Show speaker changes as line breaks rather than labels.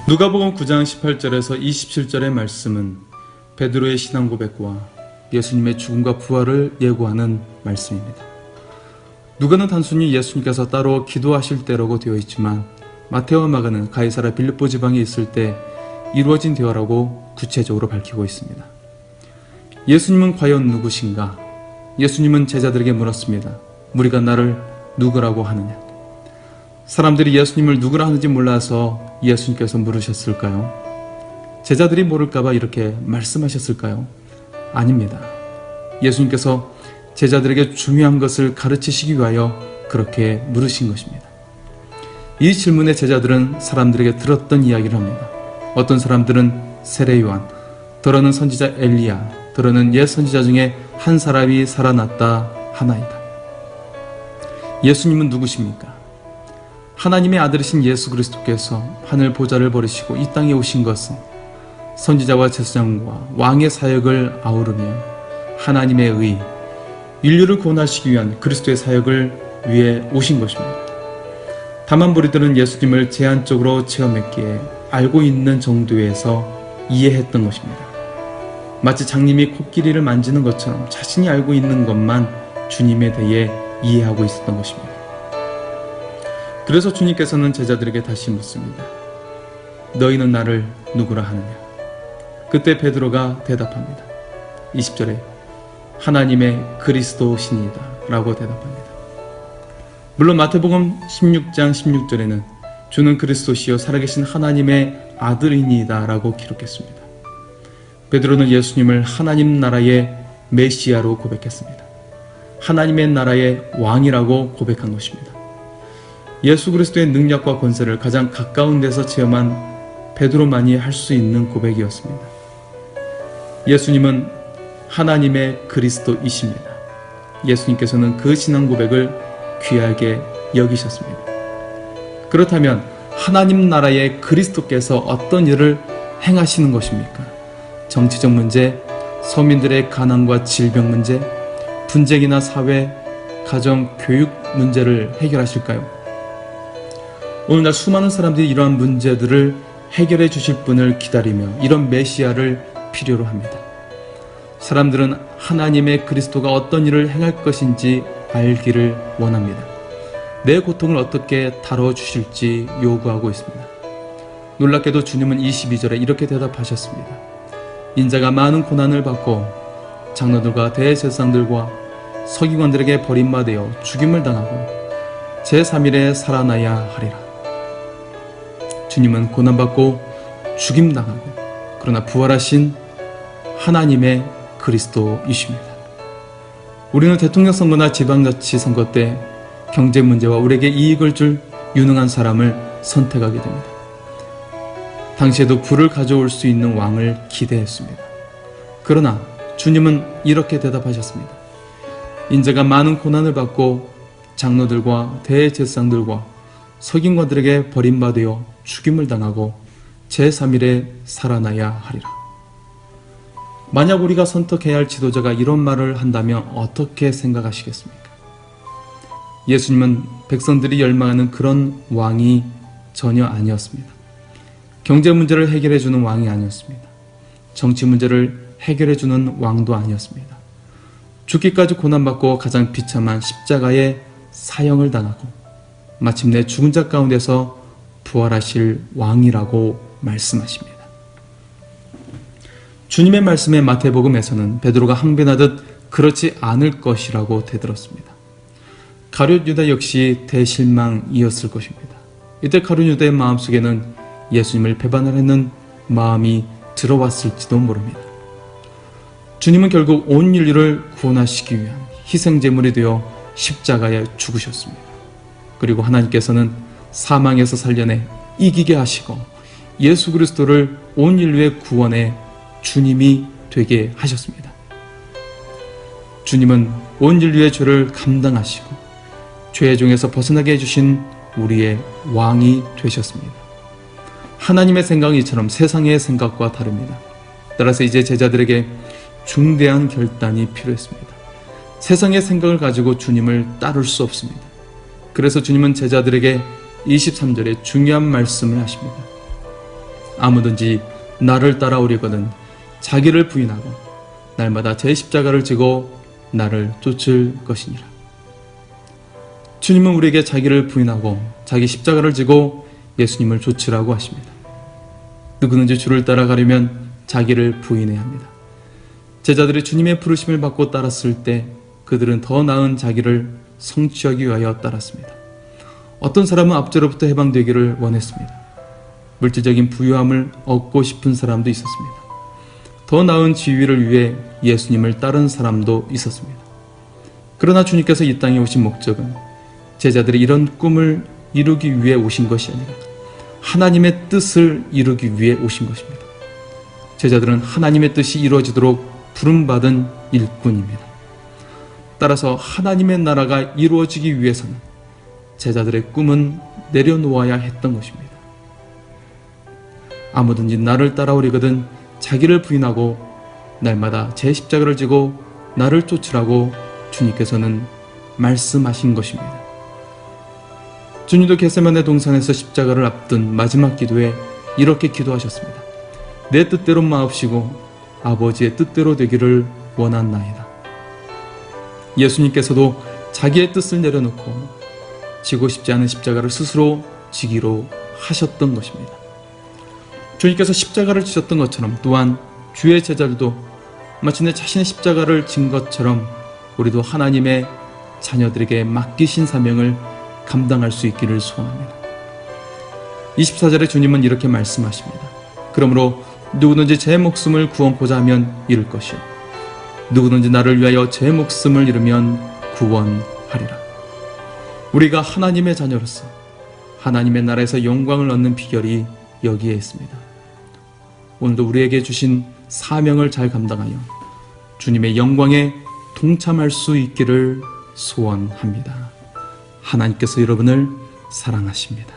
누가복음 9장 18절에서 27절의 말씀은 베드로의 신앙 고백과 예수님의 죽음과 부활을 예고하는 말씀입니다. 누가는 단순히 예수님께서 따로 기도하실 때라고 되어 있지만 마테오와 마가는 가이사랴 빌립보 지방에 있을 때 이루어진 대화라고 구체적으로 밝히고 있습니다. 예수님은 과연 누구신가? 예수님은 제자들에게 물었습니다. 무리가 나를 누구라고 하느냐? 사람들이 예수님을 누구라 하는지 몰라서 예수님께서 물으셨을까요? 제자들이 모를까봐 이렇게 말씀하셨을까요? 아닙니다. 예수님께서 제자들에게 중요한 것을 가르치시기 위하여 그렇게 물으신 것입니다. 이 질문에 제자들은 사람들에게 들었던 이야기를 합니다. 어떤 사람들은 세례 요한, 더러는 선지자 엘리야, 더러는 옛 선지자 중에 한 사람이 살아났다 하나이다. 예수님은 누구십니까? 하나님의 아들이신 예수 그리스도께서 하늘 보좌를 버리시고 이 땅에 오신 것은 선지자와 제사장과 왕의 사역을 아우르며 하나님의 의, 인류를 구원하시기 위한 그리스도의 사역을 위해 오신 것입니다. 다만 무리들은 예수님을 제한적으로 체험했기에 알고 있는 정도에서 이해했던 것입니다. 마치 장님이 코끼리를 만지는 것처럼 자신이 알고 있는 것만 주님에 대해 이해하고 있었던 것입니다. 그래서 주님께서는 제자들에게 다시 묻습니다. 너희는 나를 누구라 하느냐? 그때 베드로가 대답합니다. 20절에 하나님의 그리스도시니이다 라고 대답합니다. 물론 마태복음 16장 16절에는 주는 그리스도시요 살아계신 하나님의 아들이니이다 라고 기록했습니다. 베드로는 예수님을 하나님 나라의 메시아로 고백했습니다. 하나님의 나라의 왕이라고 고백한 것입니다. 예수 그리스도의 능력과 권세를 가장 가까운 데서 체험한 베드로만이 할 수 있는 고백이었습니다. 예수님은 하나님의 그리스도이십니다. 예수님께서는 그 신앙 고백을 귀하게 여기셨습니다. 그렇다면 하나님 나라의 그리스도께서 어떤 일을 행하시는 것입니까? 정치적 문제, 서민들의 가난과 질병 문제, 분쟁이나 사회, 가정, 교육 문제를 해결하실까요? 오늘날 수많은 사람들이 이러한 문제들을 해결해 주실 분을 기다리며 이런 메시아를 필요로 합니다. 사람들은 하나님의 그리스도가 어떤 일을 행할 것인지 알기를 원합니다. 내 고통을 어떻게 다뤄주실지 요구하고 있습니다. 놀랍게도 주님은 22절에 이렇게 대답하셨습니다. 인자가 많은 고난을 받고 장로들과 대제사장들과 서기관들에게 버림받아 죽임을 당하고 제3일에 살아나야 하리라. 주님은 고난받고 죽임당하고 그러나 부활하신 하나님의 그리스도이십니다. 우리는 대통령 선거나 지방자치 선거 때 경제 문제와 우리에게 이익을 줄 유능한 사람을 선택하게 됩니다. 당시에도 부를 가져올 수 있는 왕을 기대했습니다. 그러나 주님은 이렇게 대답하셨습니다. 인자가 많은 고난을 받고 장로들과 대제사장들과 서기관들에게 버림받아 죽임을 당하고 제3일에 살아나야 하리라. 만약 우리가 선택해야 할 지도자가 이런 말을 한다면 어떻게 생각하시겠습니까? 예수님은 백성들이 열망하는 그런 왕이 전혀 아니었습니다. 경제 문제를 해결해 주는 왕이 아니었습니다. 정치 문제를 해결해 주는 왕도 아니었습니다. 죽기까지 고난받고 가장 비참한 십자가의 사형을 당하고 마침내 죽은 자 가운데서 부활하실 왕이라고 말씀하십니다. 주님의 말씀에 마태복음에서는 베드로가 항변하듯 그렇지 않을 것이라고 대들었습니다. 가룟 유다 역시 대실망이었을 것입니다. 이때 가룟 유다의 마음속에는 예수님을 배반하려는 마음이 들어왔을지도 모릅니다. 주님은 결국 온 인류를 구원하시기 위한 희생제물이 되어 십자가에 죽으셨습니다. 그리고 하나님께서는 사망에서 살려내 이기게 하시고 예수 그리스도를 온 인류의 구원의 주님이 되게 하셨습니다. 주님은 온 인류의 죄를 감당하시고 죄의 종에서 벗어나게 해주신 우리의 왕이 되셨습니다. 하나님의 생각은 이처럼 세상의 생각과 다릅니다. 따라서 이제 제자들에게 중대한 결단이 필요했습니다. 세상의 생각을 가지고 주님을 따를 수 없습니다. 그래서 주님은 제자들에게 23절에 중요한 말씀을 하십니다. 아무든지 나를 따라오려거든 자기를 부인하고 날마다 제 십자가를 지고 나를 쫓을 것이니라. 주님은 우리에게 자기를 부인하고 자기 십자가를 지고 예수님을 쫓으라고 하십니다. 누구든지 주를 따라가려면 자기를 부인해야 합니다. 제자들이 주님의 부르심을 받고 따랐을 때 그들은 더 나은 자기를 성취하기 위하여 따랐습니다. 어떤 사람은 앞제로부터 해방되기를 원했습니다. 물질적인 부유함을 얻고 싶은 사람도 있었습니다. 더 나은 지위를 위해 예수님을 따른 사람도 있었습니다. 그러나 주님께서 이 땅에 오신 목적은 제자들이 이런 꿈을 이루기 위해 오신 것이 아니라 하나님의 뜻을 이루기 위해 오신 것입니다. 제자들은 하나님의 뜻이 이루어지도록 부름받은 일꾼입니다. 따라서 하나님의 나라가 이루어지기 위해서는 제자들의 꿈은 내려놓아야 했던 것입니다. 아무든지 나를 따라오려거든 자기를 부인하고 날마다 제 십자가를 지고 나를 쫓으라고 주님께서는 말씀하신 것입니다. 주님도 겟세마네 동산에서 십자가를 앞둔 마지막 기도에 이렇게 기도하셨습니다. 내 뜻대로 마옵시고 아버지의 뜻대로 되기를 원하나이다. 예수님께서도 자기의 뜻을 내려놓고 지고 싶지 않은 십자가를 스스로 지기로 하셨던 것입니다. 주님께서 십자가를 지셨던 것처럼 또한 주의 제자들도 마침내 자신의 십자가를 진 것처럼 우리도 하나님의 자녀들에게 맡기신 사명을 감당할 수 있기를 소원합니다. 24절에 주님은 이렇게 말씀하십니다. 그러므로 누구든지 제 목숨을 구원고자 하면 잃을 것이요 누구든지 나를 위하여 제 목숨을 잃으면 구원하리라. 우리가 하나님의 자녀로서 하나님의 나라에서 영광을 얻는 비결이 여기에 있습니다. 오늘도 우리에게 주신 사명을 잘 감당하여 주님의 영광에 동참할 수 있기를 소원합니다. 하나님께서 여러분을 사랑하십니다.